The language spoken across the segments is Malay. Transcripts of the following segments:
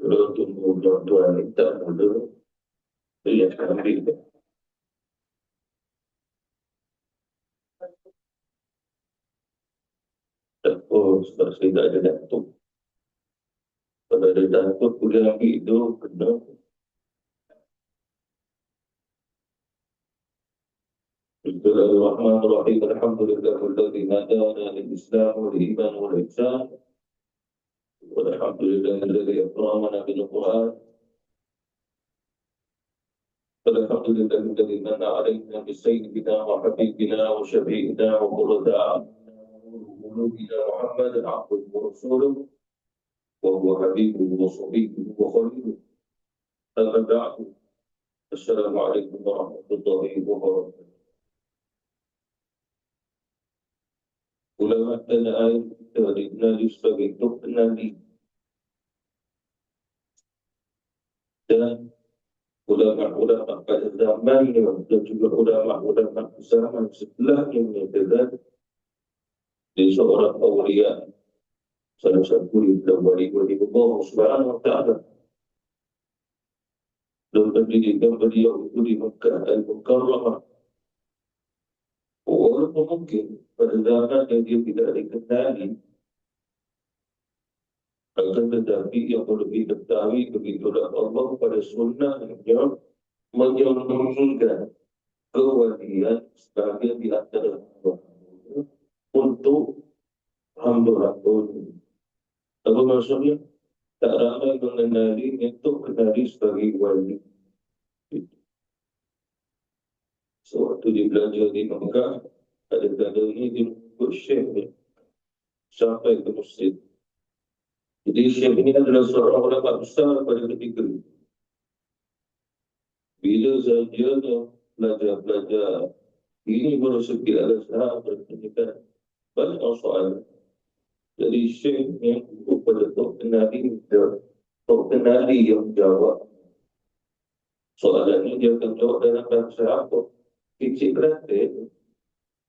Kalau tunggu tuan minta dulu, dia akan ambil. Oh, sebab saya tak ada datuk. Kalau ada datuk, boleh ambil itu, kena. Bismillahirrahmanirrahim. Alhamdulillahilladzi hadana lil-Islam wal-iman wal-ihsan. Walhamdulillahilladzi akramana bil-Qur'an. Walhamdulillahilladzi manna 'alaina bi-sayyidina wa habibina wa syafi'ina wa qurrati a'yunina Muhammadan 'abduhu wa rasuluhu wa huwa habibuhu wa sahbihi wa khaliluhu. Amma ba'du. Assalamualaikum warahmatullahi wabarakatuh. Ulama tanah air kita dikenali sebagai Tok Nabi, dan ulama-ulama pada zamannya dan juga ulama-ulama zaman setelahnya menyatakan dia seorang awliya, salah satu wali-wali Allah Subhanahu wa Ta'ala. Dan pendidikan beliau itu di Mekah Al-Mukarramah. Walaupun mungkin pada zaman yang dia tidak dikenali, akan tetapi yang perlu diketahui begitulah Allah pada sunnahnya menyembunyikan kewalian sebagai di antara untuk hamba-hamba. Apa maksudnya? Tak ramai mengenali untuk kenali sebagai wali. Sewaktu dia belajar di Mekah, ada ini dia ikut syekh sampai ke masjid. Jadi syekh ini adalah seorang ulama besar pada ketika itu. Bila saja dia belajar ini baru segi al-Azhar berpendidikan banyak soalan. Jadi syekh yang pada Tok Kenali yang jawab soalan ini, dia akan jawab dalam bahasa apa? Kecil kreatif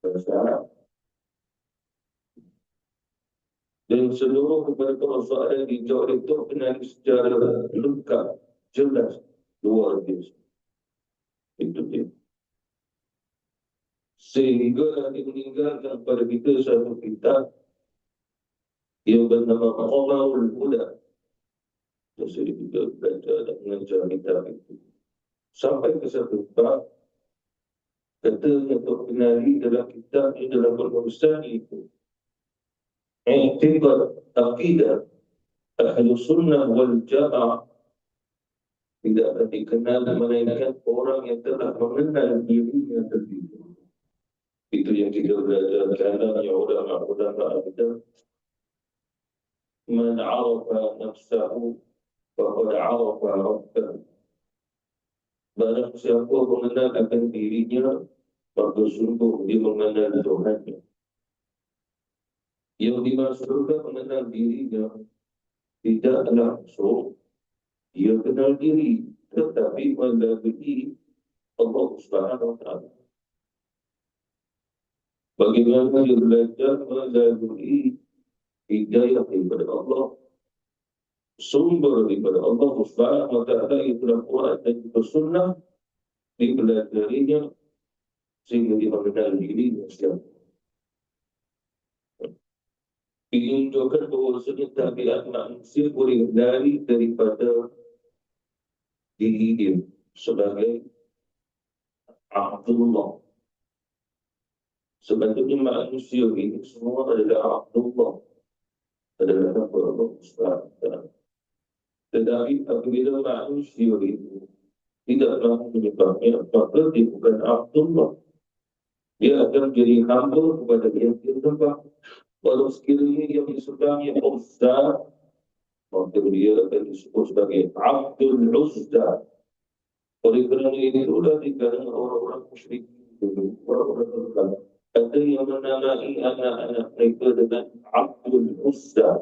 bahasa Arab. Dan seluruh kepada soalan dijawab itu Kenali secara lengkap, jelas, luar biasa. Itu dia. Sehingga nanti meninggalkan pada kita satu kitab yang bernama Qamarul Huda. Jadi kita belajar dan mengajar kitab itu sampai ke satu bab, kata Tok Kenali dalam kitab ini, dalam penulisan itu, i'tibar aqidah ahlu sunnah wal jamaah tidak akan dikenal melainkan orang yang telah mengenal dirinya sendiri. Itu yang kita belajar dalam ulama kita. Man 'arafa nafsahu faqad 'arafa rabbah. Barang siapa mengenal akan dirinya, maka sungguh dia mengenal Tuhannya. Yang dimaksudkan mengenal dirinya tidak langsung dia kenal diri, tetapi melalui Allah Subhanahu wa Ta'ala. Bagaimana dia belajar melalui hidayah daripada Allah, sumber daripada Allah Subhanahu wa Ta'ala, itulah Quran dan juga Sunnah, dipelajarinya sehingga dia mengenal dirinya siapa. Ini menunjukkan bahawasanya tabiat manusia boleh lari daripada diri dia sebagai Abdullah. Sebetulnya manusia ini semua adalah Abdullah, adalah hamba Allah Subhanahu wa Ta'ala. Tetapi apabila manusia itu tidak mampu menyebabnya, maka dia bukan Abdullah. Dia akan menjadi hamba kepada yang dia sembah. Walau sekiranya yang disebabnya Uzza, maka dia akan disebut sebagai Abdul Uzza. Oleh kerana itulah di kalangan orang-orang musyrik, orang-orang berkata, ada yang menamai anak-anak mereka dengan Abdul Uzza.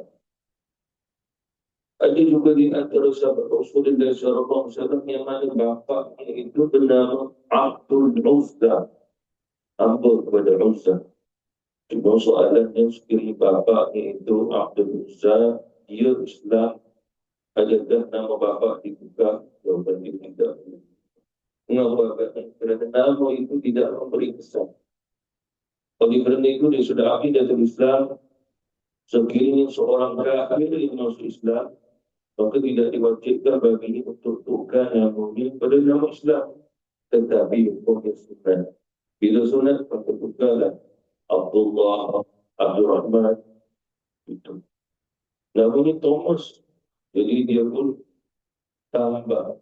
Ada juga di antara sahabat Rasulullah SAW yang mana bapaknya itu bernama Abdul Uzza, hamba kepada Uzza. Cuma soalannya sekiranya bapaknya itu Abdul Uzza, dia Islam, Adakah nama bapa dibuka? Jawabannya tidak. Mengapa? Kerana nama itu tidak memberi kesan. Oleh kerana itu dia sudah akidatul Islam. Sekiranya seorang kafir yang masuk Islam, maka tidak diwajibkan baginya untuk tukar namanya pada nama Islam. Tetapi hukumnya sunat. Bila sunat, maka tukarlah Abdullah, Abdul Rahman, itu. Namanya Thomas. Jadi dia pun tambah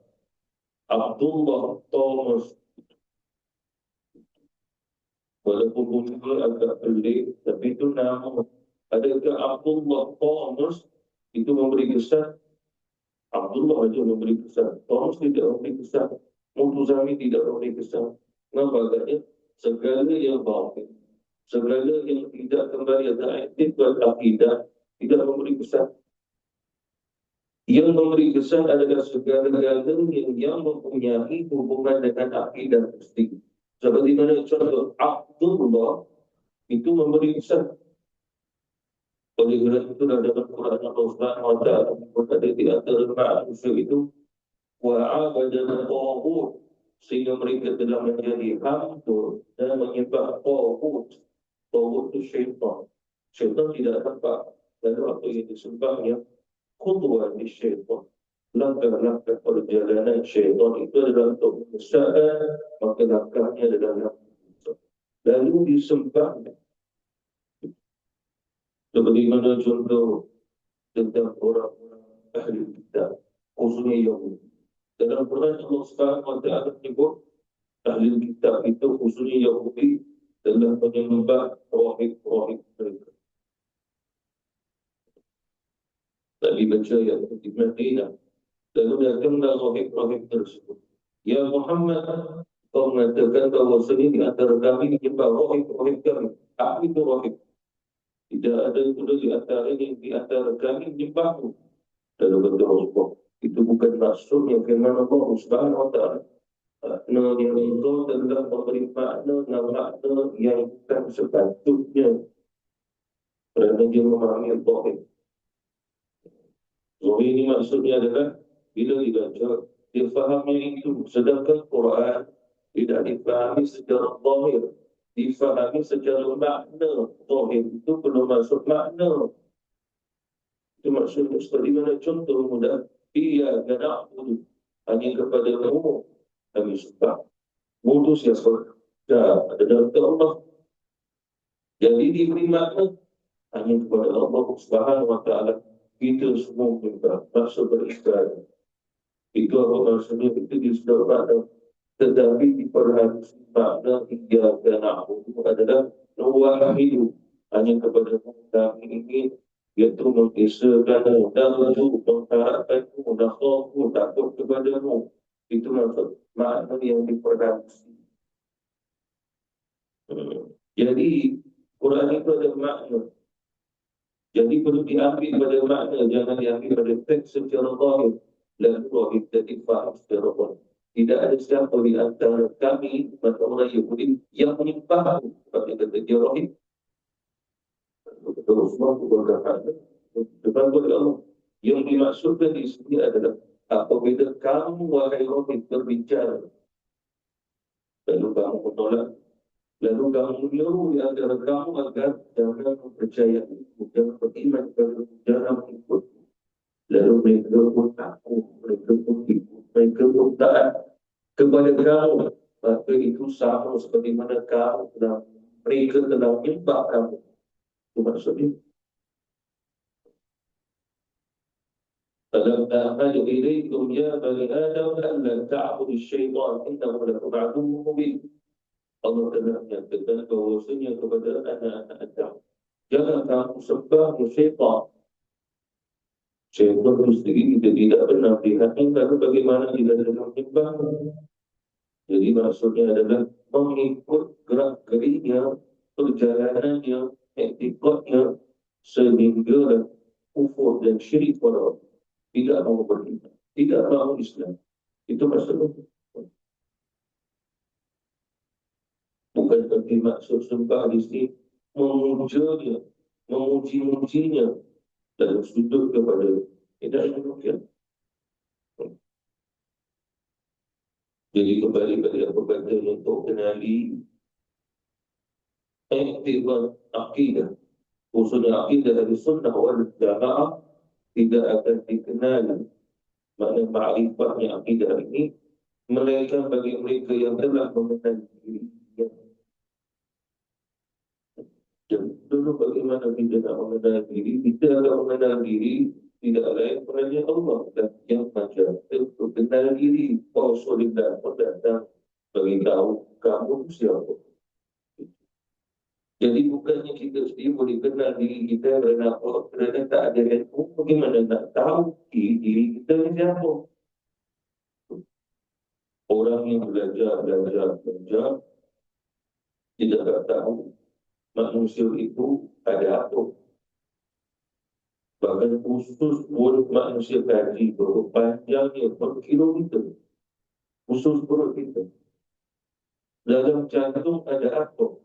Abdullah Thomas. Walaupun bunyinya agak pelik, tapi itu nama. Adakah Abdullah Thomas itu memberi kesan? Abdullah saja memberi kesan. Thomas tidak memberi kesan. Mutuzami tidak memberi kesan. Kenapa? Agaknya segala yang baik, segala yang tidak kembali atau aktif buat akidah tidak memberi kesan. Yang memberi kesan adalah segala-galanya yang mempunyai hubungan dengan akidah mesti. Seperti mana contoh Abdullah itu memberi kesan. Oleh kerana itu dalam Quran Allah Subhanahu wa taala berkata di antara manusia itu wa'abadana taghut, sehingga mereka telah menjadi hamba dan menyembah taghut. Taghut itu syaitan. Syaitan tidak nampak. Lalu apa yang disembahnya? Khutwah di syaitan. Langkah-langkah perjalanan syaitan itu adalah untuk menyesatkan, maka langkahnya adalah lalu disembahnya. Seperti mana contoh tentang orang-orang ahli kitab, khususnya Yahudi. Dalam Quran Allah Subhanahu wa taala menyebut ahli kitab itu khususnya Yahudi telah menyembah rohib-rohib mereka. Tadi baca ayat di Madinah, lalu datanglah rohib-rohib tersebut. Ya Muhammad, kau mengatakan bahawa di antara kami menyembah rohib-rohib kami. Apa itu rohib? Tidak ada pula di antara kami menyembahmu. Lalu kata Rasulullah, itu bukan maksudnya firman Allah Subhanahu wa taala. Yang itu telah memberi makna yang bukan sepatutnya. Kerana dia memahami Zahir. Zahir ini maksudnya adalah bila dibaca, dia fahamnya itu. Sedangkan Quran tidak difahami secara zahir, difahami secara makna. Zahir itu belum masuk makna. Itu maksudnya seperti mana contoh mudah. Ia na'budu, hanya kepada kamu kami sembah. Mutus ya saudara. Ada dalam Allah. Jadi diberi makna hanya kepada Allah Subhanahu wa taala. Kita semua minta maksud beribadah. Itu apa maksudnya? Itu disebut makna. Tetapi diperhatikan makna iyyaka na'budu adalah nuwahidu, hanya kepada kami ingin, iaitu mengisahkan darju, mengharapkanmu, nakhafu, takut kepadamu. Itu maksud makna yang diperhatikan. Jadi Quran itu ada makna. Jadi perlu diambil pada makna, jangan diambil pada teks secara zahir. Lalu rohib jadi faham secara zahir. Tidak ada siapa di antara kami, maka orang Yahudi, yang menyembah seperti kata dia rohib. Terus semua berkata, depan kepada Allah. Yang dimaksudkan di sini adalah apabila kamu, wahai rohib, berbicara, lalu kamu menolak, lalu kamu menyuruh di antara kamu agar jangan percaya, jangan beriman kepada, jangan mengikut. Lalu mereka pun takut, mereka pun ikut, mereka pun taat kepada kamu. Maka itu sama seperti mana kamu telah, mereka telah menyembah kamu. Itu maksudnya. Alam ta'amadu ilaikum ya bani Adam an ta'budu syaitan innahu lakum aduwwun mubin. Allah telah menyatakan bahawasanya kepada anak-anak Adam, jangan kamu sembah syaitan. Syaitan itu sendiri kita tidak pernah lihatnya, lalu bagaimana jika dalam menyembah? Jadi maksudnya adalah mengikut gerak-geriknya, perjalanannya, etikotnya, sehingga kufur dan syirik pada Allah. Tidak mau beriman, tidak mau Islam. Itu maksudnya. Bukan berarti maksud sembah di sini memujanya, memuji-mujinya dan sujud kepada. Tidak demikian. Jadi kembali pada perkataan untuk kenali iktibar akidah. Khususnya akidah dari sunnah wal jamaah tidak akan dikenal makna ma'rifatnya akidah ini melainkan bagi mereka yang telah mengenal diri. Dan dulu bagaimana kita nak mengenal diri? Kita akan mengenal diri tidak lain kerana Allah dan yang mengajar untuk kenal diri. Rasulullah pun datang beritahu kamu siapa. Jadi bukannya kita sendiri boleh kenal diri kita kerana apa? Kerana tak ada ilmu. Bagaimana nak tahu diri kita ni siapa? Orang yang belajar, tidak akan tahu manusia itu ada apa. Bahkan khusus perut manusia kaji berapa panjangnya berkilometer. Khusus perut kita. Dalam jantung ada apa?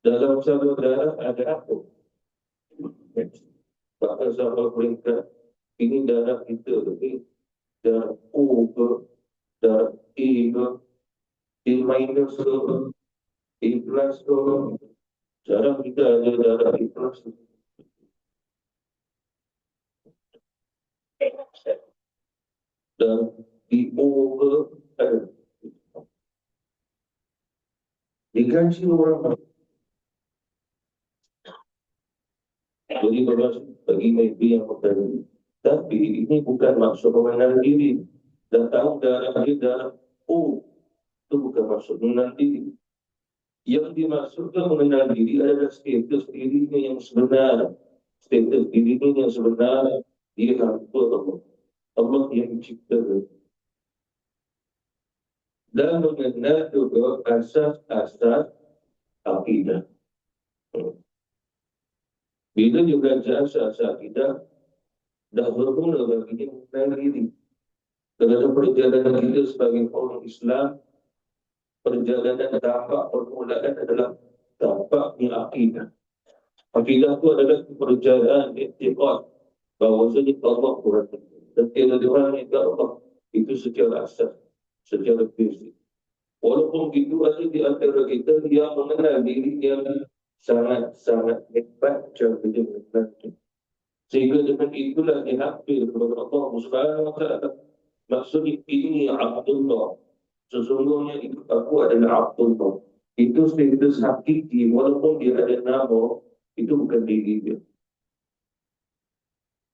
Dalam saluran darah ada apa? Bahkan sama peringkat ini darah kita ini darah O ke, darah E ke, E minus ke, E plus ke. Jarang kita ada darah E plus. Dan di O ke ada. Digaji orang. Jadi bagi mereka yang bertanya. Tapi ini bukan maksud mengenal diri. Dan tahu darah dia darah O. Itu bukan maksud mengenal diri. Yang dimaksudkan mengenal diri adalah status dirinya yang sebenar. Status dirinya yang sebenar. Dia hamba Allah. Allah yang menciptakan. Dan mengenal juga asas-asas akidah. Bila dia belajar asas akidah, dah bermula baginya mengenal diri. Kerana perjalanan kita sebagai orang Islam, perjalanan tapak permulaan adalah tapaknya akidah. Akidah itu adalah perjalanan iktiqad bahawasanya Allah Tuhan dan tiada Tuhan yang Allah itu secara asas, secara fisik. Walaupun itu ada di antara kita yang mengenal diri yang sangat-sangat hebat cara dia mengenal. Sehingga dengan itulah dia hampir kepada Allah Subhanahu wa ta'ala. Maksudnya ini Abdullah. Sesungguhnya itu aku adalah Abdullah. Itu status hakiki. Walaupun dia ada nama, itu bukan diri dia.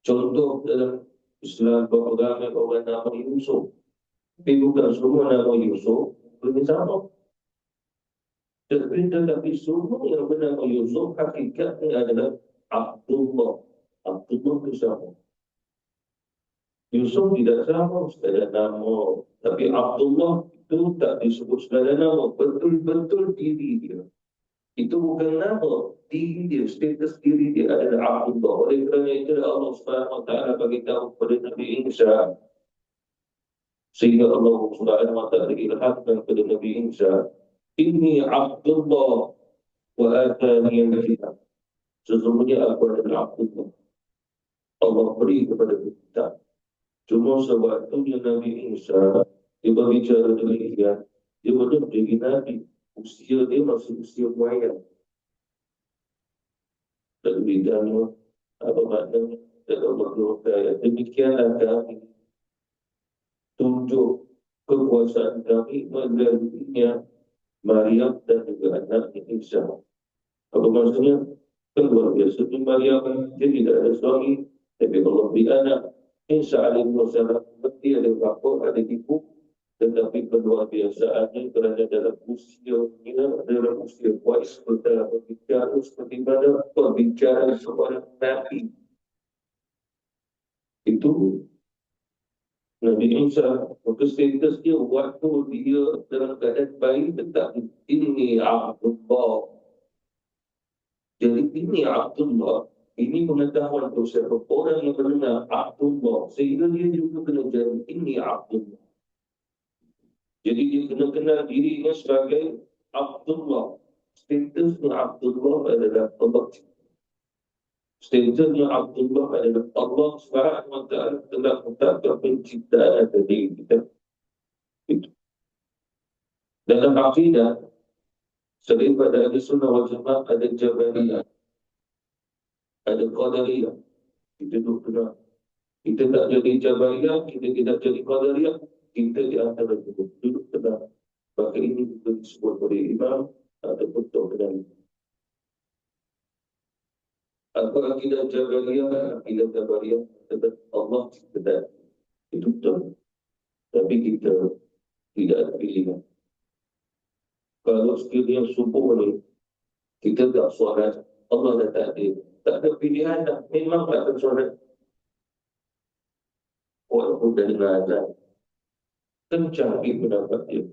Contoh dalam Islam beragama orang nama Yusuf. Tapi bukan semua nama Yusuf lebih sama. Tetapi semua yang bernama Yusuf hakikatnya adalah Abdullah. Abdullah itu sama. Yusuf tidak sama sekadar nama. Tapi Abdullah itu tak disebut sekadar nama. Betul-betul diri dia. Itu bukan nama. Diri dia, status diri dia adalah Abdullah. Oleh kerana itu Allah Subhanahu wa ta'ala beritahu kepada Nabi Isa. Sehingga Allah Subhanahu wa ta'ala ilhamkan kepada Nabi Isa. Ini Abdullah wa atani al-kitab. Sesungguhnya aku adalah Abdullah. Allah beri kepada kita. Cuma sewaktunya Nabi Isa dia berbicara demikian, dia belum jadi Nabi. Usia dia masih usia muayyan. Dan bidangnya apa maknanya? Dan Allah berkata, demikianlah kami tunjuk kekuasaan kami melalui Maryam dan juga anaknya Isa. Apa maksudnya? Kan luar biasa itu Maryam, dia tidak ada suami, tapi Allah beri anak. Isa alaihi wasallam dia ada bapa, ada ibu, tetapi kedua biasaannya kerana dalam usia kuat berbicara seperti mana berbicara seorang Nabi. Itu Nabi Isa, maka status dia waktu dia dalam keadaan bayi tetap ini Abdullah. Jadi ini Abdullah, ini pengetahuan untuk siapa orang yang bernama Abdullah, sehingga dia juga kena jadi ini Abdullah. Jadi dia kena kenal dirinya sebagai Abdullah. Statusnya Abdullah adalah Allah. Statusnya Abdullah adalah Allah SWT telah menetapkan penciptaan dari kita. Itu. Dalam akidah, selain pada ahli sunnah wal jamaah, ada jabariyah, ada qadariyah. Kita tu kena, kita tak jadi jabariyah, kita tidak jadi qadariyah, kita di antara duduk tenang. Maka ini juga disebut oleh imam ataupun Tuhan. Apa akidah jabariyah, akidah jabariyah, tetap Allah tidak. Itu betul. Tapi kita tidak ada pilihan. Kalau sekiranya subuh ni, kita tak solat, Allah dah tak ada. Tak ada pilihan dah. Memang tak ada solat. Walaupun dah dengar azan. Kencang pendapat dia.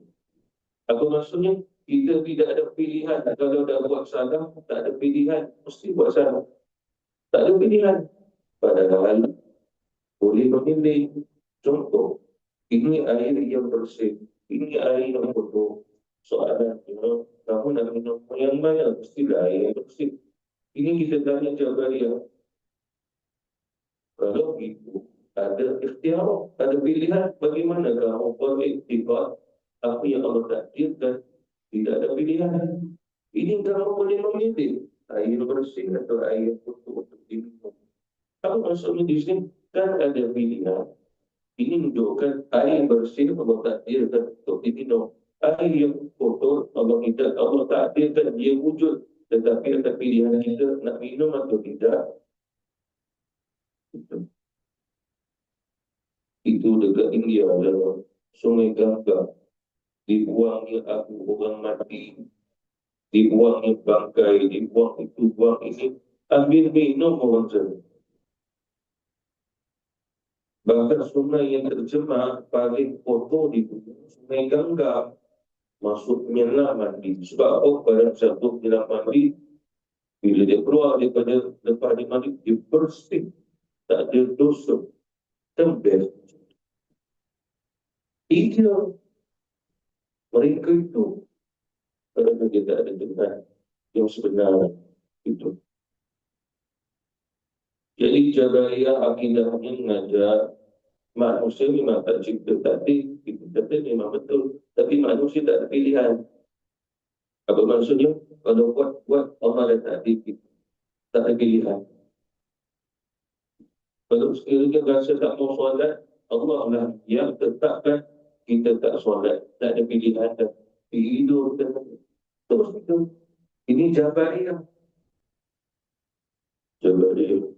Apa maksudnya? Kita tidak ada pilihan. Kalau dah buat salah, tak ada pilihan. Mesti buat salah. Tak ada pilihan. Padahal boleh memilih. Contoh, ini air yang bersih. Ini air yang kotor. Soalannya, kamu nak minum yang mana? Mestilah air yang bersih. Ini kita tanya Jabariyah. Kalau itu ada ikhtiar, ada pilihan, bagaimana kamu beriktibar apa yang Allah takdirkan? Tidak ada pilihan. Ini kamu boleh memilih air bersih atau air kotor untuk diminum. Apa maksudnya di sini? Kan ada pilihan. Ini menunjukkan air bersih Allah takdirkan untuk diminum. Air yang kotor Allah takdirkan dia wujud. Tetapi ada pilihan kita nak minum atau tidak. Itu dekat India dalam Sungai Gangga. Dibuangnya abu orang mati, dibuangnya bangkai, dibuang itu, buang ini. Ambil minum orang sana. Bahkan sungai yang tercemar paling kotor di Sungai Gangga. Masuk menyelam mandi. Sebab apa? Pada satu menyelam mandi, bila dia keluar daripada lepas dia mandi, dia bersih. Tak ada dosa. Tembel. Ideal. Mereka itu kerana dia tak ada Tuhan yang sebenar itu. Jadi Jabariyah akidahnya mengajar manusia memang tak cipta takdir. Kita kata memang betul. Tapi manusia tak ada pilihan. Apa maksudnya? Kalau buat Allah dah takdir kita. Tak ada pilihan. Kalau sekiranya rasa tak mau solat, Allah lah yang tetapkan kita tak solat. Tak ada pilihan dah. Tidur dan terus itu. Ini Jabariyah. Jabariyah.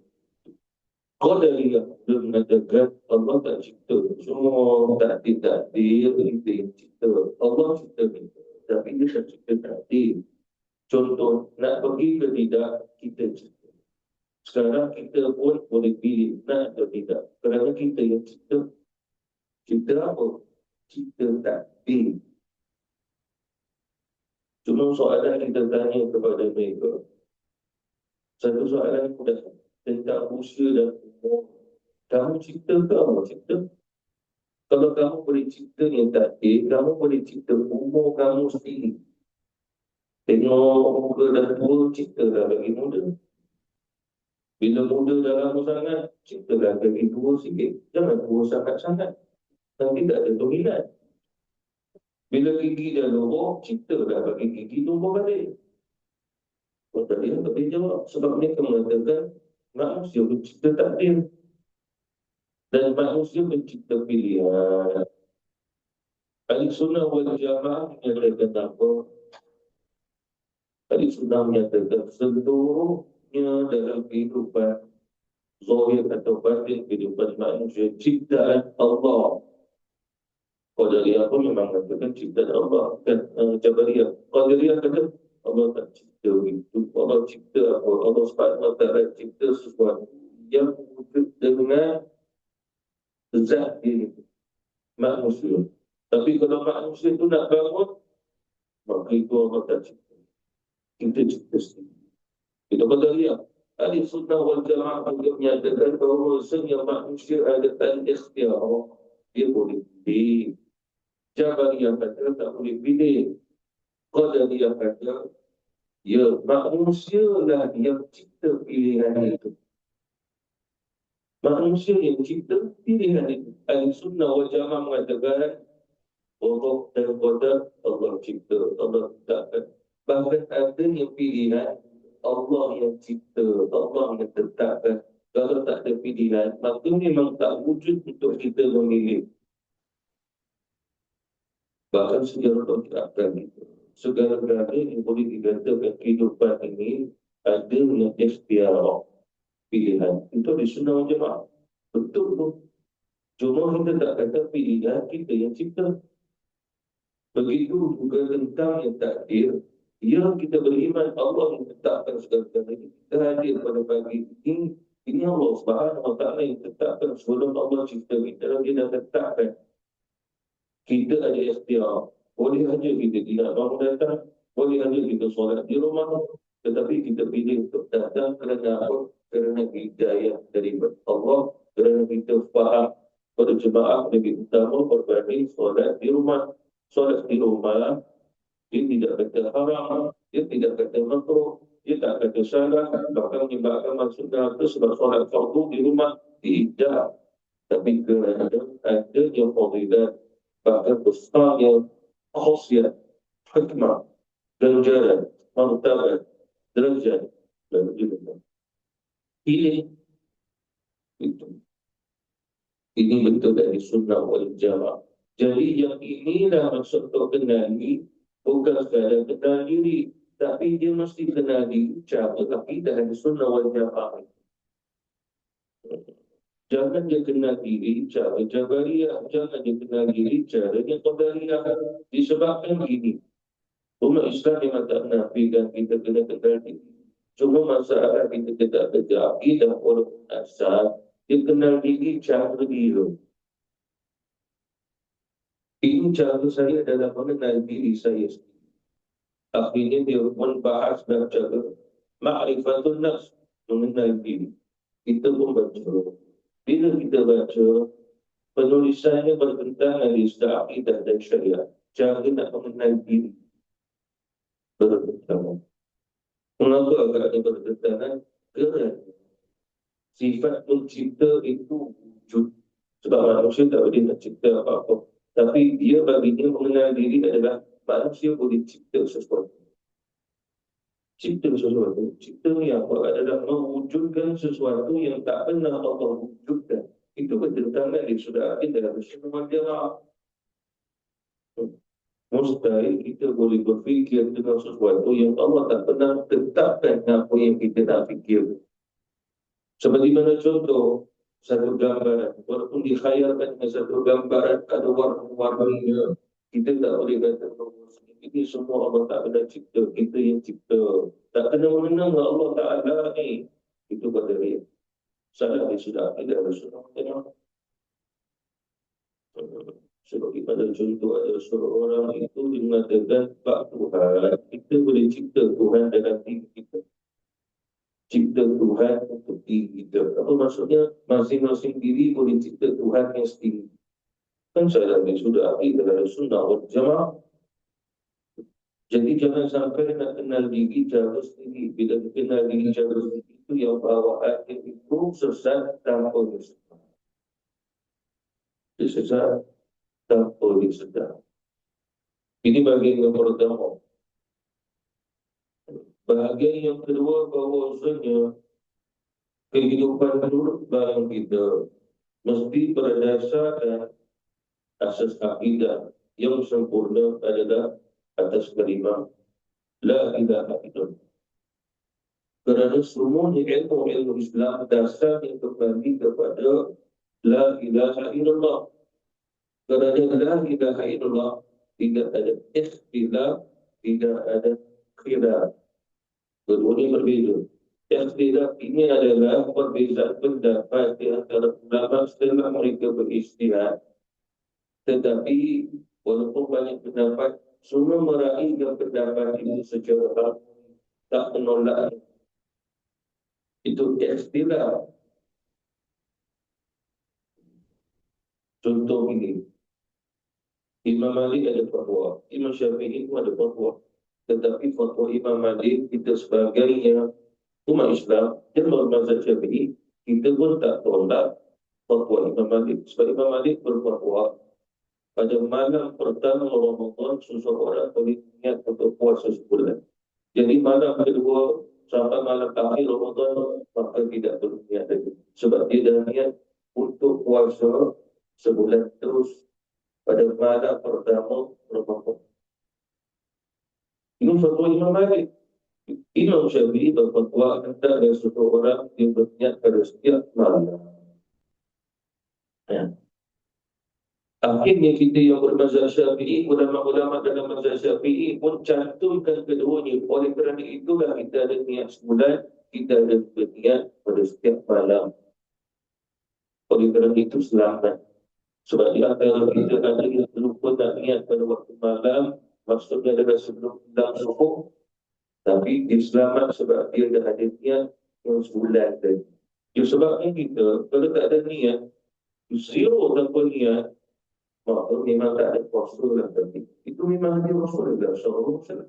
Qadariyah dia mengatakan Allah tak cipta. Semua takdir-takdir kita yang cipta. Allah cipta kita. Tapi dia tak cipta takdir. Contoh, nak pergi ke tidak, kita cipta. Sekarang kita pun boleh pilih nak atau tidak. Kerana kita yang cipta. Cipta apa? Cipta takdir. Cuma soalan kita tanya kepada mereka. Satu soalan mudah tentang usia dan umur. Kamu cipta ke Allah cipta? Kalau kamu boleh cipta yang takdir, kamu boleh cipta umur kamu sendiri. Tengok muka dah tua, cipta dah bagi muda. Bila muda dah lama sangat, cipta dah bagi tua sikit. Jangan tua sangat-sangat. Nanti tak ada dominan. Bila gigi dah lorong, cipta dah bagi gigi tumbuh balik. Tadi yang tak boleh jawab. Sebab mereka mengatakan manusia pencipta takdir. Dan manusia pencipta pilihan. Ahli sunnah wal jamaah menyatakan apa? Ahli sunnah menyatakan seluruhnya dalam kehidupan zahir atau batin kehidupan manusia ciptaan Allah. Qadariyah pun memang mengatakan ciptaan Allah. Dan Jabariyah, Qadariyah kata Allah tak cipta itu. Allah cipta apa? Allah SWT cipta sesuatu yang wujud dengan zat diri manusia. Tapi kalau manusia itu nak bangun, maka itu Allah tak cipta. Kita cipta sendiri. Itu Qadariyah. Ahli sunnah wal jamaah juga menyatakan bahawa sebenarnya manusia ada al-ikhtiar. Dia boleh pilih. Jabariyah kata tak boleh pilih. Qadariyah kata ya manusia lah yang cipta pilihan itu. Manusia yang cipta pilihan itu. Ahli sunnah wal jamaah mengatakan Allah dan qadar Allah cipta, Allah tetapkan. Bahkan ada yang pilihan Allah yang cipta, Allah yang tetapkan. Kalau tak ada pilihan, maka memang tak wujud untuk kita memilih. Bahkan sejarah terangkan itu. Segala-galanya yang boleh dikatakan kehidupan ini ada yang ikhtiar pilihan. Itu di sunnah wal jamaah. Betul pun. Cuma kita tak kata pilihan kita yang cipta. Begitu juga tentang yang takdir. Yang kita beriman Allah yang tetapkan segala-galanya. Kita hadir pada pagi ini. Ini Allah Subhanahu wa ta'ala yang tetapkan sebelum Allah cipta kita. Dia dah tetapkan. Kita ada ikhtiar. Boleh saja kita tidak mahu datang. Boleh saja kita solat di rumah. Tetapi kita pilih untuk datang kerana apa? Kerana hidayah dari Allah. Kerana kita faham pada jemaah lebih utama berbanding solat di rumah. Solat di rumah, dia tidak kata haram, dia tidak kata makruh, dia tak kata salah, bahkan menyebabkan masuk neraka sebab solat fardu di rumah. Tidak. Tapi kerana ada yang fadilat, bahkan besarnya khasiat, hikmah, ganjaran, martabat, derajat, dan juga ini itu. Ini betul dari sunnah wal jamaah. Jadi yang inilah maksud kenali, bukan sekadar kenal diri, tapi dia mesti kenali cara akidah dari sunnah wal jamaah. Jangan dia kenal diri cara Jabariyah, jangan dia kenal diri cara yang Qadariyah. Disebabkan gini, umat Islam memang tak menafikan kita kena kenal diri. Cuma masalah kita tidak kerja akidah walaupun asal, dia kenal diri cara dia. Ini cara saya dalam mengenal diri saya sendiri. Akhirnya dia pun bahas dalam cara ma'rifatun nafs, mengenal diri. Kita pun baca. Bila kita baca, penulisannya bertentangan di istilah akidah dan syariat. Cara nak mengenal diri bertentangan. Mengapa agaknya bertentangan? Kerana sifat pencipta itu wujud. Sebab manusia tak boleh nak cipta apa-apa. Tapi dia baginya mengenal diri adalah manusia boleh cipta sesuatu. Cipta sesuatu. Cipta yang adalah mewujudkan sesuatu yang tak pernah Allah wujudkan. Itu bertentangan di sudah ada dalam semua jamaah. Mustahil kita boleh berfikir tentang sesuatu yang Allah tak pernah tetapkan apa yang kita nak fikir. Seperti mana contoh, satu gambaran, walaupun dikhayalkan dengan satu gambaran, ada warna-warninya, kita tak boleh kata ini semua Allah tak pernah cipta, kita yang cipta. Tak kena mengenang Allah Ta'ala ni. Itu kata dia. Salah dia sudah tidak ada sunnah. Seperti pada contoh ada seorang itu dia mengatakan, Pak Tuhan, kita boleh cipta Tuhan dalam diri kita. Cipta Tuhan untuk diri kita. Apa maksudnya? Masing-masing diri boleh cipta Tuhan yang sendiri. Kan saya lagi sudah akidah dari sunnah wal jamaah. Jadi jangan sampai nak kenal diri cara sendiri. Bila kenal diri cara sendiri itu yang bawaan itu sesat tanpa disedar. Sesat tanpa disedar. Ini bahagian yang pertama. Bahagian yang kedua bahawasanya kehidupan menurut barang kita mesti berdasarkan asas akidah yang sempurna adalah atas kalimah La ilaha illallah. Kerana semuanya ilmu Islam dasarnya kembali kepada La ilaha illallah. Kerana La ilaha illallah tidak ada ikhtilaf, tidak ada khilaf. Keduanya berbeza. Ikhtilaf ini adalah perbezaan pendapat di antara ulama setelah mereka beristihad. Tetapi walaupun banyak pendapat, semua meraihkan pendapat ini secara harmoni, tak menolak. Itu ikhtilaf. Contoh ini, Imam Malik ada fatwa, Imam Syafi'i pun ada fatwa. Tetapi fatwa Imam Malik, kita sebagai umat Islam dan mazhab Syafi'i, kita pun tak tolak fatwa Imam Malik. Sebab Imam Malik berfatwa pada malam pertama Ramadan seseorang boleh niat untuk puasa sebulan. Jadi malam kedua sampai malam akhir Ramadan maka tidak perlu niat lagi. Sebab dia dah niat untuk puasa sebulan terus pada malam pertama Ramadan. Ini fatwa Imam Malik. Imam Syafi'i berfatwa hendaknya seseorang yang berniat pada setiap malam. Ya. Akhirnya kita yang bermazhab Syafi'i, ulama-ulama dalam mazhab Syafi'i pun cantumkan keduanya. Oleh kerana itulah kita ada niat sebulan, kita ada berniat pada setiap malam. Oleh kerana itu selamat. Sebab di antara kita ada yang lupa nak niat pada waktu malam, maksudnya adalah sebelum hilang subuh, tapi dia selamat sebab dia dah ada niat yang sebulan tadi. Ya, sebabnya kita, kalau tak ada niat, zero tanpa niat, maka memang tak ada puasa lah tadi. Itu memang dia Rasulullah SAW.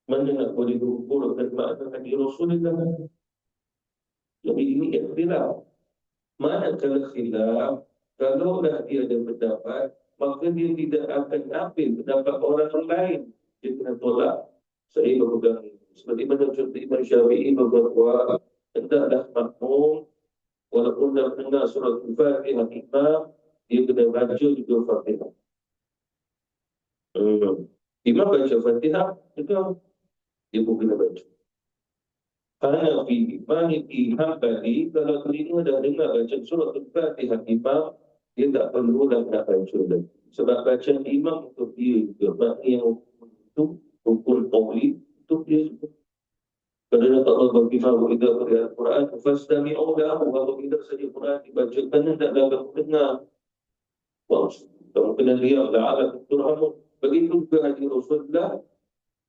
Mana nak boleh berukur dan makna hadir Rasulullah. Jadi ini ikhtilaf. Manakala khilaf, kalau dah dia ada pendapat, maka dia tidak akan ambil pendapat orang lain. Dia kena tolak. Saya berpegang ini. Seperti mana contoh Imam Syafi'i berkata, hendaklah makmum, walaupun dah dengar surah Al-Fatihah imam, dia kena baca juga Fatihah. Imam baca Fatihah, dia pun kena baca. Kerana Maliki Hambali, kalau telinga dah dengar baca surah Al-Fatihah imam, dia tak perlu dah nak baca lagi. Sebab baca imam untuk dia juga. Maknanya yang itu, rukun qawli, untuk dia juga. Kerana Allah berfirman, "Idza quri'a al-Quran fastami'u lahu." Apabila saja Quran dibacakan, hendaklah kamu dengar. Kamu kena lihat la'alakum turhamun. Begitu juga hadis Rasulullah,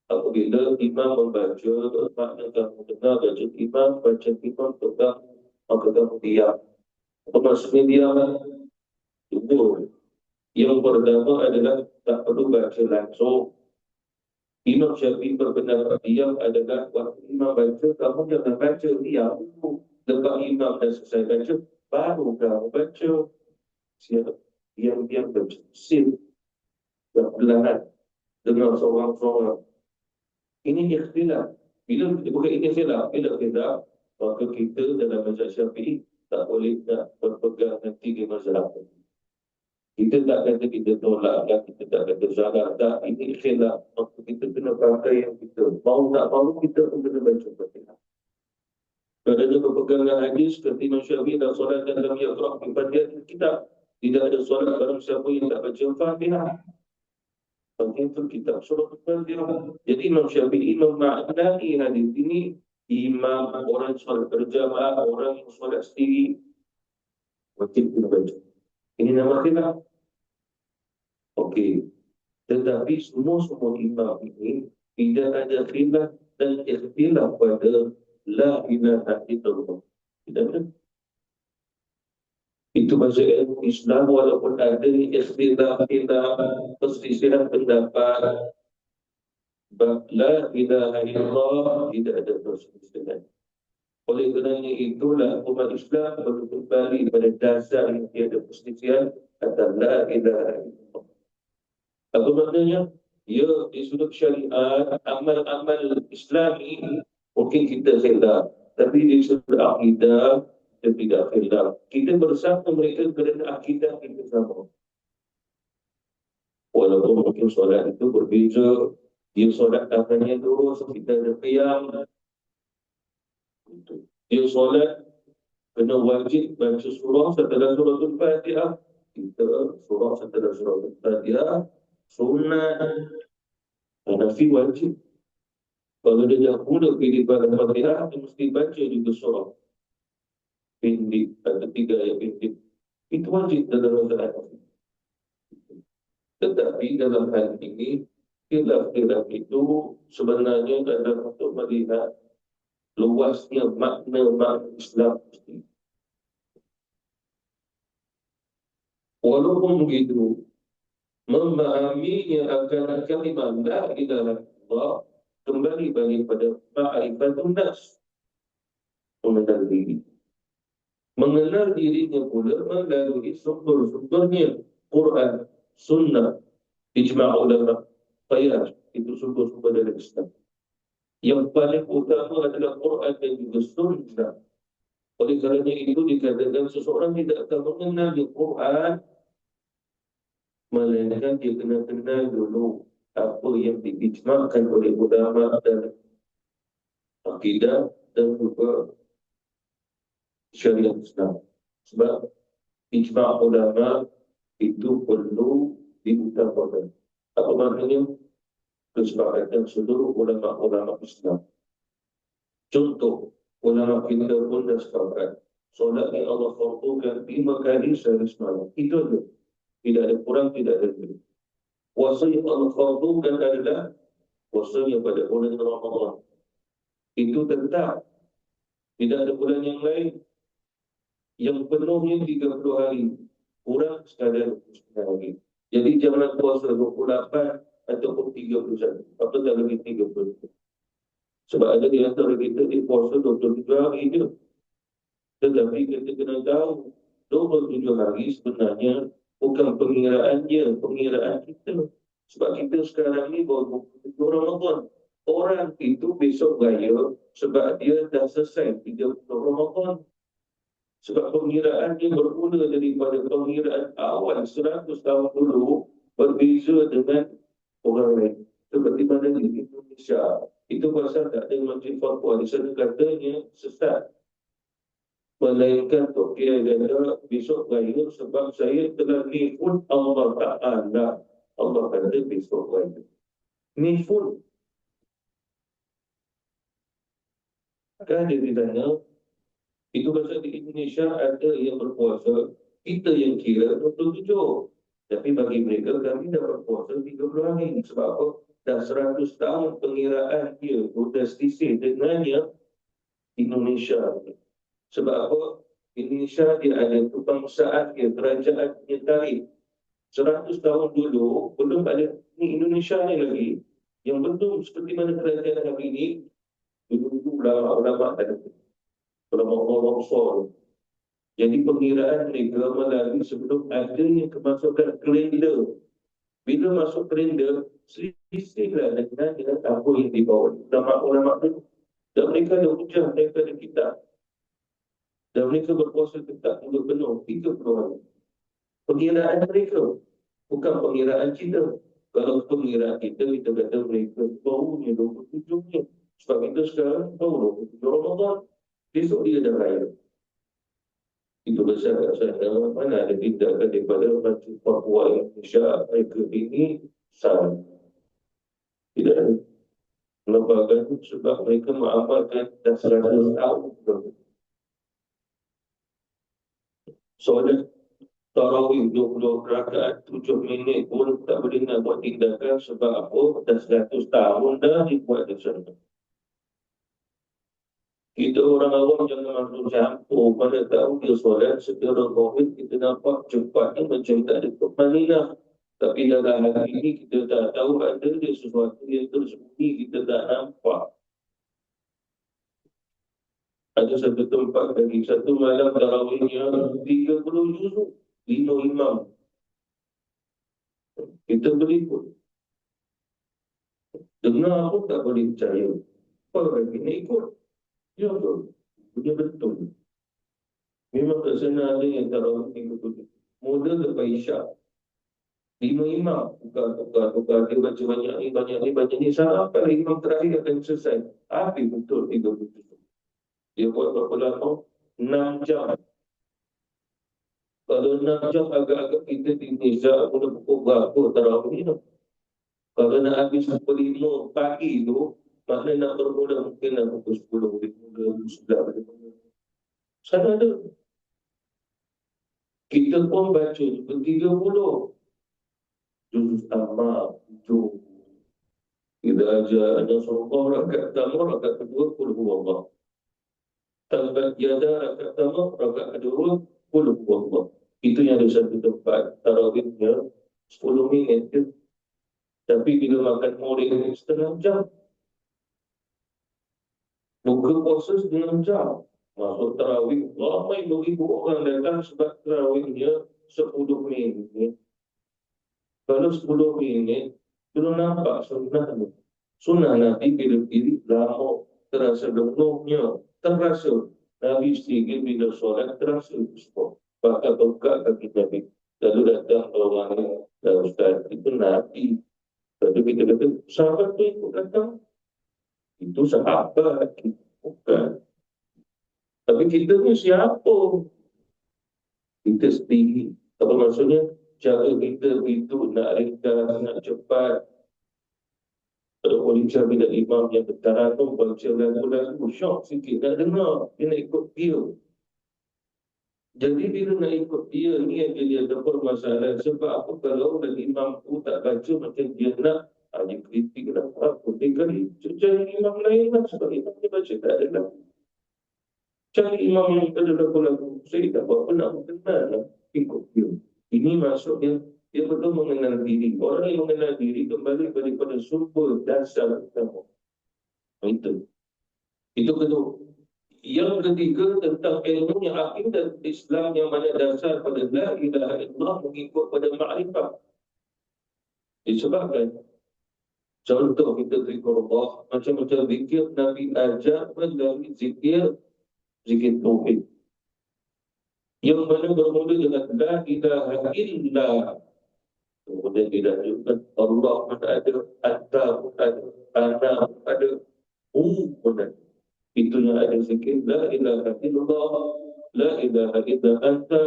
apabila imam membaca, makna kamu dengar baca imam tetap, maka kamu diam. Apa maksudnya diam? Tunggu. Yang pertama adalah tak perlu baca langsung. Imam Syafi'i berpendapat diam adalah waktu imam baca, kamu jangan baca, diam dulu. Lepas imam dah selesai baca, baru kamu baca. Siap. Diam-diam baca. Sim. Dan perlahan. Dengar seorang-seorang. Ini ikhtilaf. Bukan ini khilaf, bila khilaf, maka kita dalam mazhab Syafi'i tak boleh nak berpegang nanti di mazhab. Kita tak kata kita tolak, kita tak kata salah, tak, ini khilaf. Maka kita kena pakai yang kita mau tak mau, kita pun kena baca Fatihah. Kerana berpegang dengan hadis seperti Imam Syafi'i dan solat dalam yaqra' bi Fatihah kitab. Tidak ada solat barang siapa yang tak baca Fatihah. Itu kitab surah Al-Fatihah. Jadi Imam Syafi'i memaknai hadis ini, imam, orang solat berjamaah, orang yang solat sendiri, wajib kena baca. Ini nama khilaf. Okey. Tetapi semua imam ini tidak ada khilaf dan ikhtilaf pada la ilaha illallah. Tidak ada. Itu bahasa ilmu Islam, walaupun ada ikhtilaf, perselisihan pendapat, la ilaha illallah, tidak ada perselisihan. Oleh kerana itulah umat Islam perlu kembali pada dasar yang tiada perselisihan, kata la ilaha illallah. Apa maknanya? Ya, di sudut syariat, amal-amal Islami mungkin kita khilaf, tapi di sudut akidah kita tidak khilaf. Kita bersama mereka kerana akidah kita sama. Walaupun mungkin solat itu berbeza, dia solat tangannya lurus, kita ada qiyam. Dia solat kena wajib baca surah setelah surah Al-Fatihah, kita surah setelah surah Al-Fatihah sunnah. Hanafi wajib. Kalau dia dah mula pilih pada Fatihah, dia mesti baca juga surah pendek atau 3 ayat pendek. Itu wajib dalam mazhab Hanafi. Tetapi dalam hal ini, khilaf-khilaf itu sebenarnya adalah untuk melihat luasnya makna Islam. Walaupun begitu, memahaminya akan kalimah la ilaha illallah kembali balik pada ma'rifatun nas, mengenal diri. Mengenal dirinya pula melalui sumber-sumbernya. Quran, Sunnah, ijma' ulama, qiyas, itu sumber-sumber dari Islam. Yang paling utama adalah Quran dan juga Sunnah. Oleh kerana itu dikatakan seseorang tidak akan mengenal di Quran, melainkan dia kena kenal dulu apa yang diijma'kan oleh ulama dan akidah dan juga syariat Islam. Sebab ijma' ulama itu perlu diutamakan. Apa maknanya? Kesepakatan seluruh ulama-ulama Islam. Contoh, ulama kita pun dah sepakat. Solat yang Allah fardukan 5 kali sehari semalam. Itu aja. Tidak ada kurang, tidak ada lebih. Puasa yang Allah fardukan adalah puasa yang pada bulan Ramadan. Itu tetap. Tidak ada bulan yang lain yang penuhnya 30 hari. Kurang sekadar 29 hari. Jadi jangan puasa 28 ataupun 31. Apa tak lebih 30. Sebab ada di antara kita di puasa 27 hari je. Tetapi kita kena tahu 27 hari sebenarnya bukan pengiraannya, pengiraan kita. Sebab kita sekarang ni baru 27 Ramadan. Orang itu besok raya sebab dia dah selesai 30 Ramadan. Sebab pengiraannya bermula daripada pengiraan awal 100 tahun dulu berbeza dengan orang lain. Seperti mana di Indonesia, itu pasal tak ada Majlis Fatwa. Di sana katanya sesat. Melainkan Tok Kiai kata besok raya sebab saya telah nifun Allah Ta'ala. Allah kata besok raya. Nifun. Kan dia ditanya, itu pasal di Indonesia ada yang berpuasa, kita yang kira 27. Tapi bagi mereka kami dah berpuasa 30 hari. Sebab apa? Dah 100 tahun pengiraan dia sudah sisir dengannya Indonesia. Sebab apa? Indonesia dia ada kebangsaan dia, kerajaan dia tarik. 100 tahun dulu belum ada ni Indonesia ni lagi. Yang betul seperti mana kerajaan hari ini, dulu ulama-ulama ada. Ulama-ulama besar. Jadi pengiraan mereka melalui sebelum adanya kemasukan kalender. Bila masuk kalender, selisihlah dengan apa yang dibawa ulama-ulama itu. Dan mereka ada hujah, mereka ada kitab. Dan mereka berpuasa tetap untuk penuh 30 hari. Pengiraan mereka, bukan pengiraan kita. Kalau pengiraan kita kata mereka barunya 27-nya. Sebab kita sekarang baru 27 Ramadan. Besok dia dah raya. Itu besar kat sana. Mana ada tindakan daripada Majlis Papua Indonesia mereka ini sama. Tidak ada. Lembaga itu sebab mereka mengamalkan dah 100 tahun. Soalan tarawih 20 rakaat 7 minit pun tak boleh nak buat tindakan sebab apa? Dah 100 tahun dah dibuat di sana. Kita orang awam jangan masuk campur. Mana tahu dia soalan secara COVID kita nampak cepat ni macam tak ada kemanilah. Tapi dalam hari ini kita tak tahu ada dia sesuatu yang tersembunyi kita tak nampak. Ada satu tempat lagi, satu malam tarawihnya 30 juzuk, 5 imam. Kita beri pun. Dengar pun tak boleh percaya. Apa lagi nak ikut? Ya betul. Dia betul. Memang kat sana ada yang tarawih 30. Mula lepas Isyak. 5 imam. Tukar. Dia baca banyak ni. Sampai imam terakhir akan selesai. Habis betul 30. Dia buat berapa lama? 6 jam. Kalau 6 jam agak-agak kita di Indonesia pun pukul berapa tarawih ni. Kalau nak habis pukul 5 pagi tu, maknanya nak bermula mungkin nak pukul 10, pukul 9. Sana ada. Kita pun baca pukul 30. Juz amal, juz. Kita ajar Nasrullah rakaat pertama, rakaat kedua, qul huwallah. Tabat yada rakaat pertama, rakaat kedua, qul huwallah. Itu yang ada satu tempat tarawihnya 10 minit je. Tapi bila makan morning setengah jam. Buka puasa setengah jam. Masuk tarawih, ramai beribu orang datang sebab tarawihnya 10 minit. Kalau 10 minit, belum nampak sunnahnya. Sunnah Nabi bila-bila lama, terasa dengunya, terasa. Nabi sedikit bila solat, terasa semua. Bahkan buka kaki Nabi. Lalu datang orang ni, Ustaz, itu Nabi. Lalu kita kata, sahabat tu ikut datang. Itu sahabat, bukan. Tapi kita ni siapa? Kita sendiri. Apa maksudnya? Cara kita itu nak ringkas, nak cepat. Kalau boleh bila imam yang bertaranum baca lagu-lagu, syok sikit nak dengar. Dia nak ikut dia. Jadi bila nak ikut dia, ni yang dia dapat masalah. Sebab apa kalau dan imam tu tak baca macam dia nak, dia kritik lah. Apa? Dia kali cari imam lain lah. Sebab imam dia baca tak ada lagu. Cari imam yang ada lagu-lagu. Saya tak buat apa nak kenal lah. Ikut dia. Ini maksudnya dia betul mengenal diri. Orang yang mengenal diri kembali daripada sumber dasar utama. Itu. Itu kedua. Yang ketiga tentang ilmu yang akidah Islam yang mana dasar pada la ilaha illallah mengikut pada ma'rifah. Disebabkan contoh kita zikir Allah macam-macam zikir Nabi ajar dari zikir tauhid. Yang mana bermula dengan la ilaha illallah. Kemudian dilanjutkan Allah pun ada, Anta pun ada, Ana pun ada, pun ada. Itu yang ada zikir la ilaha illallah, la ilaha illa anta,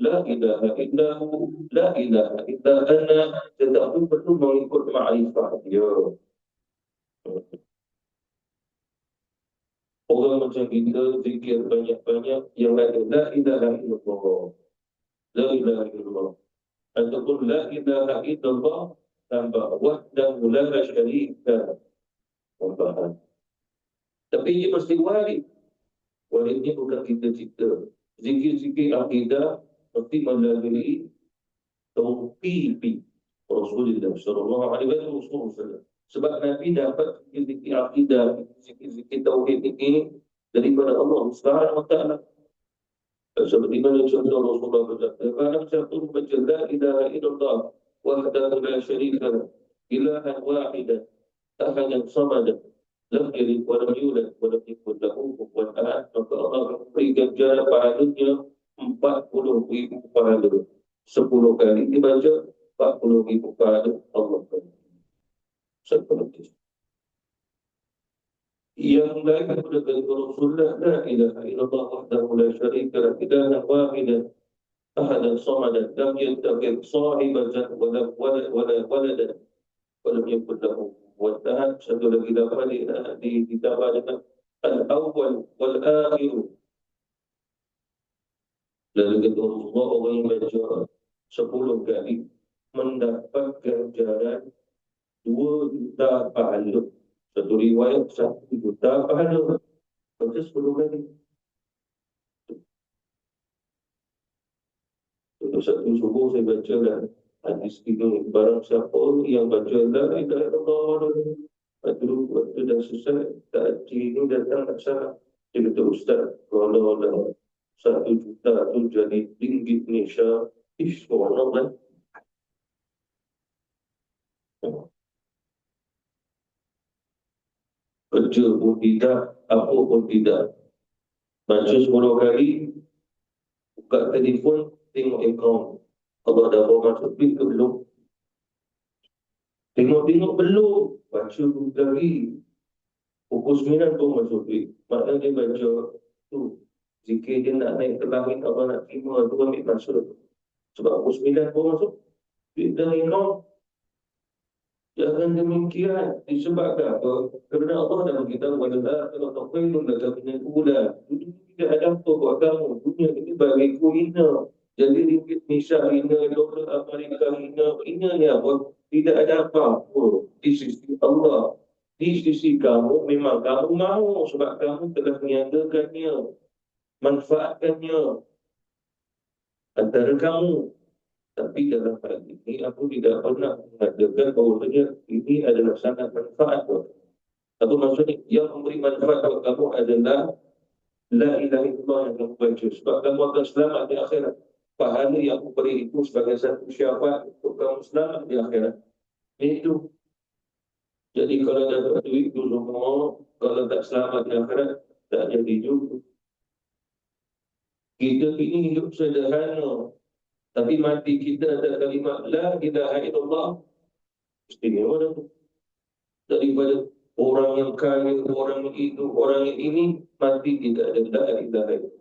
la ilaha illahu, la ilaha illa ana. Tetapi perlu mengikut ma'rifah dia. Orang macam kita zikir banyak-banyak yang ada la ilaha illallah, la ilaha illallah. Ataupun la ilaha illallah tambah wahdahu la syarika tambahan. Tapi ia mesti wali. Wali ini bukan kita cipta. Zikir-zikir akidah mesti melalui tauqif Rasulullah sallallahu alaihi wasallam. Sebab Nabi dapat zikir akidah, zikir tauhid ini daripada Allah Subhanahu wa taala. Seperti mana contoh Rasulullah berkata, "Barang siapa membaca la ilaha illallah wahdahu la syarika lahu, ilahan wahidan, ahadan samadan, lam yalid wa lam yulad wa lam yakul lahu kufuwan ahad." Maka Allah memberikan ganjaran pahalanya 40,000 pahala. 10 kali dibaca 40,000 pahala Allah beri. Seperti itu. Yang lain daripada Rasulullah, la ilaha illallah wahdahu la syarika lahu, ilahan wahidan ahadan samadan, lam yattakhidh sahibatan wa lam waladan wa lam yakul lahu kufuwan ahad. Satu lagi dapat ditambah dengan al-awwal wal akhir. Lalu kata Rasulullah, orang yang baca 10 kali mendapat ganjaran 2 juta pahala. Satu riwayat 1 juta pahala. Baca 10 kali. Untuk satu subuh saya baca dan hadis ini, barang siapa yang baca la ilaha illallah, waktu dah selesai, takji ini datang tak salah. Dia kata, Ustaz, kalau dah 1 juta tu jadi ringgit Malaysia, subhanallah. Kerja pun tidak, apa pun tidak. Baca 10 kali, buka telefon, tengok akaun. Allah dah bawa masuk bil ke belum? Tengok-tengok belum. Baca 2 kali. Pukul 9 pun masuk bil. Maknanya dia baca tu. Zikir dia nak naik ke langit, Allah nak terima, tu ambil masuk. Sebab pukul 9 pun masuk bil dari akaun. Jangan demikian. Disebabkan apa? Kerana Allah dah beritahu pada kalau tak perlu dah punya ulah. Dunia tidak ada apa buat kamu. Dunia ini bagiku hina. Jadi ringgit Malaysia hina, dolar Amerika hina. Hina ni apa? Tidak ada apa-apa di sisi Allah. Di sisi kamu memang kamu mahu sebab kamu telah meniadakannya, manfaatkannya antara kamu. Tapi dalam hal ini aku tidak pernah mengatakan bahawasanya ini adalah sangat manfaat buat kamu. Apa maksudnya? Yang memberi manfaat buat kamu adalah la ilaha illallah yang kamu baca. Sebab kamu akan selamat di akhirat. pahala yang aku beri itu sebagai satu syafaat untuk kaum selamat di akhirat. Itu. Jadi kalau dapat duit itu semua, kalau tak selamat di akhirat, tak jadi juga. Kita ini hidup sederhana, tapi mati kita ada kalimat La ilaha illallah. Istimewa dah tu. Daripada orang yang kaya, orang yang itu, orang yang ini, mati tidak ada La ilaha illallah.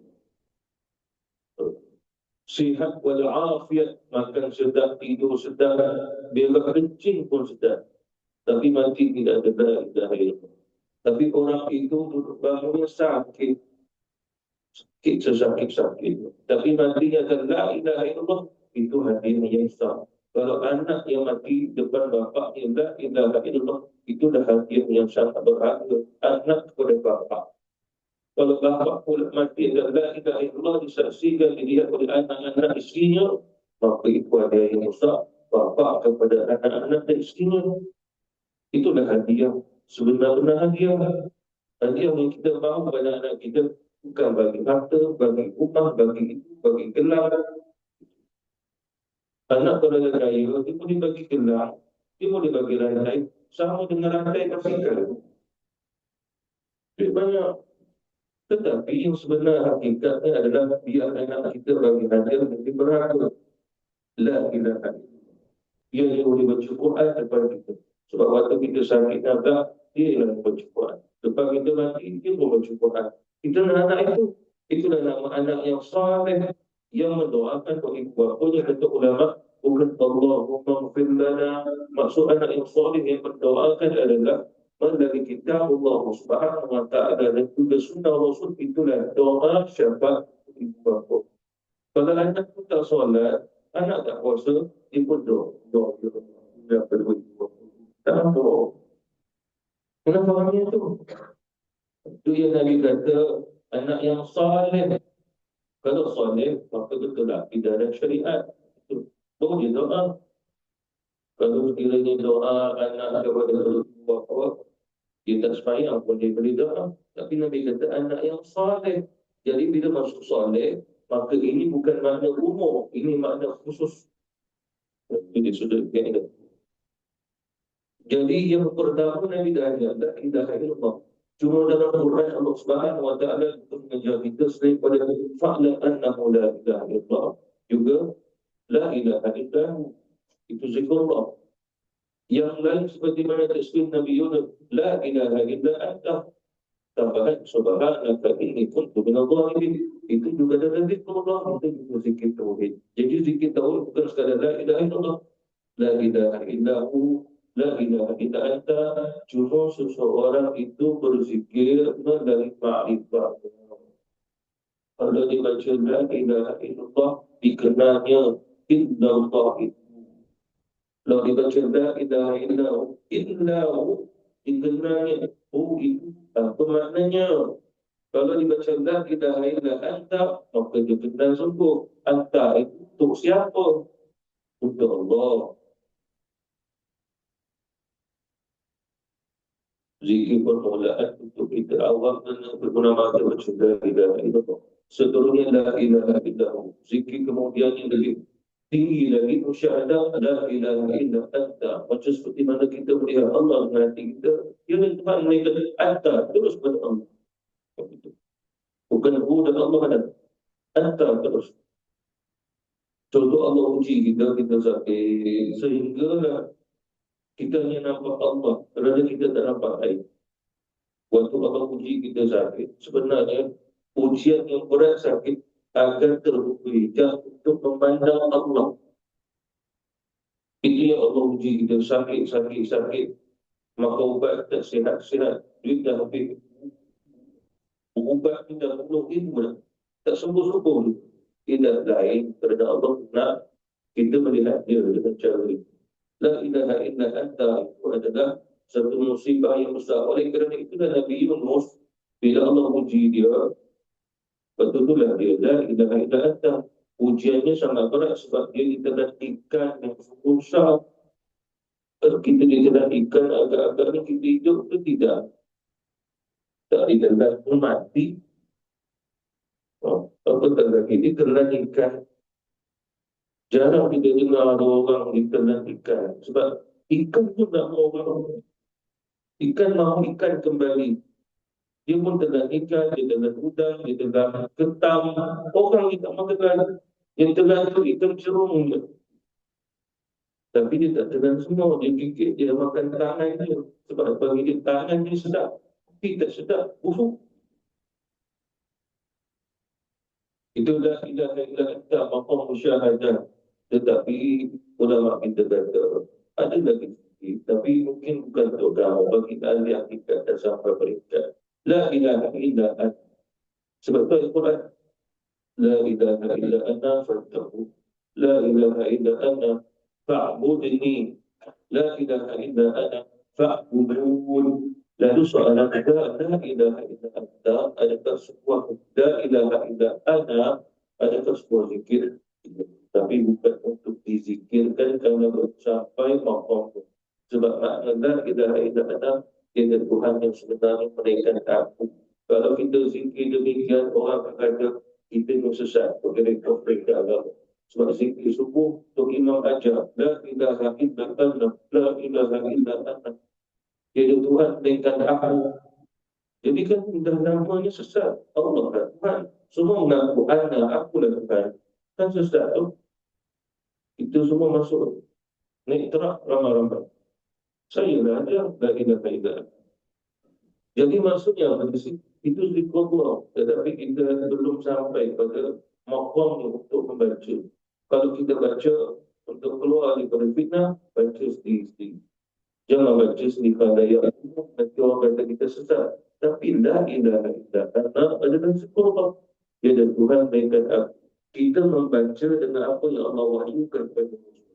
Sihat walafiat, makan sedap, tidur sedap, berak kencing pun sedap. Tapi mati tidak ada La ilaha illallah. Tapi orang itu bangunnya sakit, sesakit-sakit. Tapi matinya kan La ilaha illallah, itu hadiah yang besar. Kalau anak yang mati depan bapaknya La ilaha illallah, itu dah hadiah yang sangat berharga. Anak kepada bapak. Kalau bapak pula mati dan La ilaha illallah disaksikan dilihat oleh anak-anak istrinya, maka itu hadiah yang besar. Bapak kepada anak-anak dan istrinya, itulah hadiah. Sebenar-benar hadiah. Hadiah yang kita mahu pada anak kita bukan bagi harta, bagi rumah, bagi itu, bagi gelar. Anak kalau dah kaya, dia boleh bagi gelar, dia boleh bagi rantai, sama dengan rantai basikal. Duit banyak. Tetapi yang sebenar hakikatnya adalah biar anak kita bagi hadiah lebih berharga. La ilaha illallah. Dia yang boleh baca Quran depan kita. Sebab waktu kita sakit agak, dia yang baca Quran. Lepas kita mati, dia pun baca Quran. Kita nak anak itu. Itulah nama anak yang saleh, yang mendoakan bagi ibu bapanya. Kata ulama, bukan Allahumma gfir lana. Maksud anak yang saleh yang mendoakan adalah dari kitab Allah Subhanahu wa ta'ala dan juga sunnah Rasul. Itulah doa syafaat ibu bapa. Kalau anak tu tak solat, anak tak puasa, dia pun doa. Dia perlu ibu bapa. Tak doa. Kenapa fahamnya tu? Itu yang Nabi kata, anak yang saleh. Kalau saleh, maka betul lah tidak ada syariat. Itu boleh doa. Kalau sekiranya doa anak kepada ibu bapa, dia tak semayang pun dia boleh doa. Tapi Nabi kata anak yang saleh. Jadi bila masuk saleh, maka ini bukan makna umum, ini makna khusus. Jadi sudah kena. Jadi yang pertama Nabi dah ajar, la ilaha illallah. Cuma dalam Quran Allah Subhanahu wa ta'ala mengajar kita selain pada fa'lam annahu la ilaha illallah, juga la ilaha illallah. Itu zikrullah. Yang lain seperti mana tasbih Nabi Yunus, la ilaha illa anta. Tambahan subhanaka inni kuntu minadh dhalimin. Itu juga dalam zikrullah, itu juga zikir tauhid. Jadi zikir tauhid bukan sekadar la ilaha illallah, la ilaha illahu, la ilaha illa anta. Cuma seseorang itu berzikir dari ma'rifat. Kalau dibaca la ilaha illallah, dikenalnya illallah itu. Kalau dibaca la ilaha illahu, dikenalnya itu apa maknanya. Kalau dibaca la ilaha illa anta, maka dikenal sungguh anta itu untuk siapa? Untuk Allah. Zikir permulaan untuk kita awam dan berguna mata baca la ilaha illallah. Seterusnya la ilaha illallah. Zikir kemudian yang lebih tinggi lagi musyahadah la ilaha illa anta. Macam seperti mana kita melihat Allah dengan hati kita, dia dan Tuhan melihat anta terus pada Allah. Bukan hu dan Allah ada anta terus. Contoh Allah uji kita sakit sehingga kita hanya nampak Allah, kerana kita tak nampak air. Waktu Allah uji kita sakit, sebenarnya ujian yang berat sakit agar terbukti untuk memandang Allah. Itu yang Allah uji kita sakit. Maka ubat tak sihat, duit dah habis. Ubat kita penuh ilmu, tak sembuh-sembuh. Tidak lain kerana Allah nak kita melihat dia dengan cara ini. La ilaha illa anta itu adalah satu musibah yang besar. Oleh kerana itulah Nabi Yunus, bila Allah uji dia, betul-betul dia la ilaha illa anta. Ujiannya sangat berat sebab dia ditelan ikan yang susah. Kalau kita ditelan ikan agak-agak ni kita hidup itu tidak. Tak ditelan mati. Apa tak lagi ditelan ikan. Jarang kita dengar ada orang ditelan ikan. Sebab ikan pun tak mau orang. Ikan mahu ikan kembali. Dia pun telan ikan, dia telan udang, dia telan ketam. Orang ni tak mahu telan. Yang telan tu ikan cerung je. Tapi dia tak telan semua. Dia fikir dia makan tangan dia. Sebab bagi dia tangan dia sedap. Tapi tak sedap. Busuk. Itulah ilaha illa anta maqam musyahadah. Tetapi ulama kita kata ada lagi sikit, tapi mungkin bukan untuk kamu, bagi ahli hakikat dan sampai peringkat la ilaha illa anta. Sebab tu Al-Quran, la ilaha illa anta fattahu, la ilaha illa anta fa'budni, la ilaha illa anta fa'budun. Lalu soalan kita, la ilaha illa anta adakah sebuah, la ilaha illa anta adakah sebuah zikir? Tapi bukan untuk dizikirkan kerana mencapai maqam. Sebab makna la ilaha illa anta, tiada Tuhan yang sebenarnya melainkan aku. Kalau kita zikir demikian, orang akan kata kita sesat, berkena kafir ke agama. Sebab zikir subuh untuk Imam ajar, la ilaha illa anta, la ilaha illa anta, tiada Tuhan melainkan aku. Jadi kan dah namanya sesat. Allah adalah Tuhan. Semua mengaku aku lah Tuhan. Kan sesat tu. Itu semua masuk naik terak ramai-ramai. Saya dah ada lagi dah kaedah. Jadi maksudnya itu zikrullah, tetapi kita belum sampai pada maqam untuk membaca. Kalau kita baca untuk keluar daripada fitnah, baca sendiri-sendiri. Jangan baca sendiri daya umum, nanti orang kata kita sesat. Tapi la ilaha illa anta adalah zikrullah. Dia dan Tuhan melainkan aku. Kita membaca dengan apa yang Allah wahyukan kepada Rasul.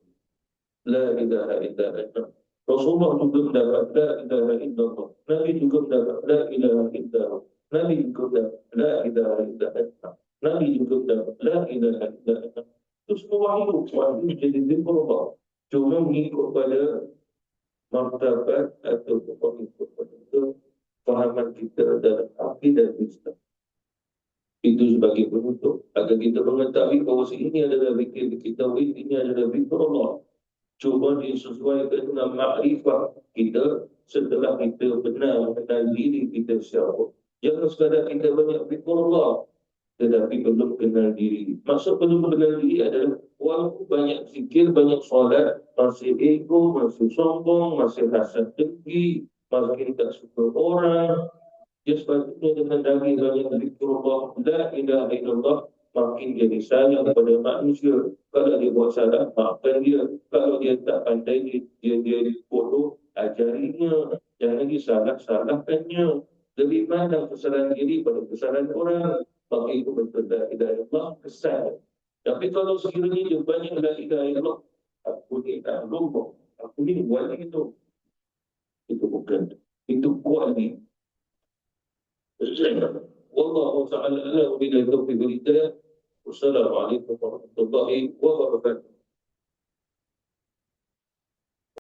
La ilaha illa anta. Rasulullah juga mendapat la ilaha illallah. Nabi juga mendapat la ilaha illallah. Nabi juga mendapat la ilaha illa anta. Nabi juga mendapat la ilaha illa anta. Itu semua wahyu jadi zikrullah. Cuma mengikut pada martabat atau mengikut pada fahaman kita dalam akidah Islam. Itu sebagai penutup agar kita mengetahui bahawa ini adalah zikir kita, ini adalah zikrullah. Cuba disesuaikan dengan makrifah kita setelah kita benar mengenal diri kita siapa. Jangan sekadar kita banyak zikrullah tetapi belum kenal diri. Maksud belum kenal diri adalah walaupun banyak zikir, banyak solat, masih ego, masih sombong, masih hasad dengki, makin tak suka orang. Dia sepatutnya dengan daging banyak zikrullah, la ilaha illallah, makin jadi sayang kepada manusia. Kalau dia buat salah, maafkan dia. Kalau dia tak pandai, dia bodoh, ajarinya. Jangan disalah-salahkannya. Lebih mana kesalahan diri pada kesalahan orang. Maka itu betul la ilaha illallah, kesal. Tapi kalau sekiranya dia banyak la ilaha illallah, aku ni tak lupa, aku ni buat itu. Itu bukan. Itu kuat ni. Wallahu ta'ala a'lam billahi taufiq wal hidayah. Wassalamualaikum warahmatullahi wabarakatuh.